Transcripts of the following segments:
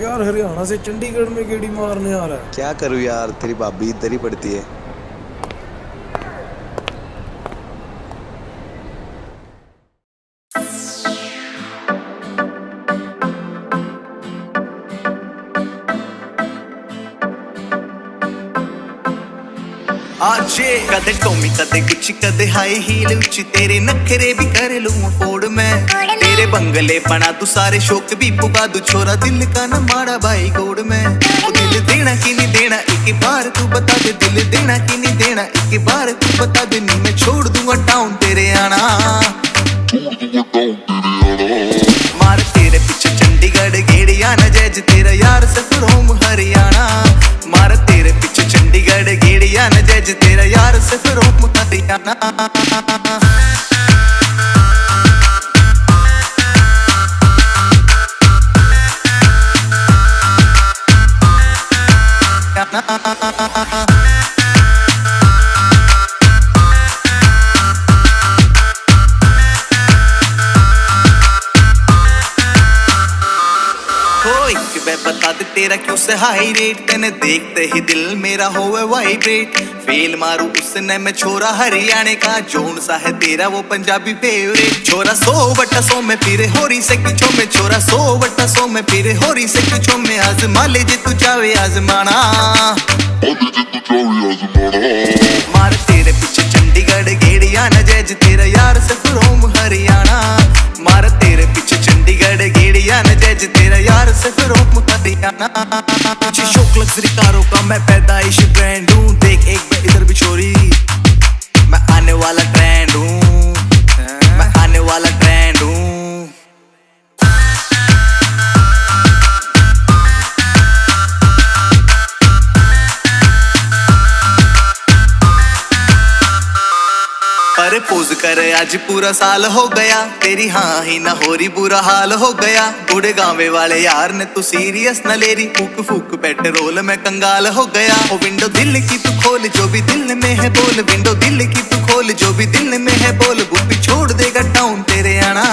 यार हरियाणा से चंडीगढ़ में गेड़ी मारने आ रहा है। क्या करूँ यार, तेरी भाभी इधर ही पड़ती है। आजे कदे टोमी कदे कुछ कदे हाई हील उच्च तेरे नखरे भी कर लूं फोड़ मैं तेरे बंगले बना तू सारे शौक भी पुगा दू छोरा दिल का ना माड़ा भाई गोड़ में दिल देना कि नहीं देना एक बार तू बता दे दिल देना कि नहीं देना एक बार तू बता दे नहीं मैं छोड़ दूंगा टाउन तेरे आना मार तेरे पीछे चंडीगढ़ गेड़िया न जैज तेरा यार सफरोम हरियाणा मार तेरे पीछे चंडीगढ़ गेड़िया न जैज तेरा यार सफरोम हरियाणा बता दे तेरा क्यों से हाई रेट तेने देखते ही दिल मेरा होवे वाइब्रेट फेल मारू उसने मैं छोरा हरियाणे का जोन सा है तेरा वो पंजाबी फेवरेट छोरा 100/100 में फिरे होरी से कुछो में छोरा 100/100 में फिरे होरी से कुछो में आजमा ले जे तू चाहे आजमाना मार तेरे पीछे चंडीगढ़ गेड़िया न जैज तेरा यार सफरोम हरियाणा मार तेरे पीछे चंडीगढ़ गेड़िया न जैज तेरा यार सफरोम हरियाणा मुझे शौक लग्जरी कारों का मैं पैदाइश ब्रांड हूँ देख एक बार इधर भी छोरी मैं आने वाला ट्रेंड हूँ मैं आने वाला ट्रेंड हूँ पोज कर आज पूरा साल हो गया तेरी हाँ ही ना हो रही बुरा हाल हो गया बूढ़े गांवे वाले यार ने तू सीरियस न ले रही फूक फूक पेट्रोल में कंगाल हो गया ओ विंडो दिल की तू खोल जो भी दिल में है बोल विंडो दिल की तू खोल जो भी दिल में है बोल गुप्पी छोड़ देगा टाउन तेरे आना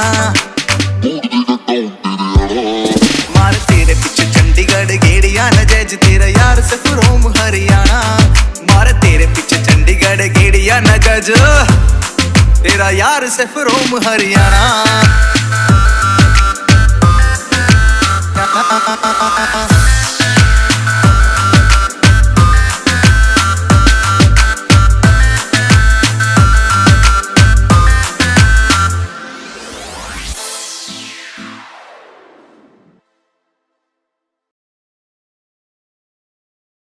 मार तेरे पीछे चंडीगढ़ गेड़िया न जैज तेरा यार सफरोम हरियाणा मार तेरे पीछे चंडीगढ़ गेड़िया न जज तेरा यार सफरोम हरियाणा।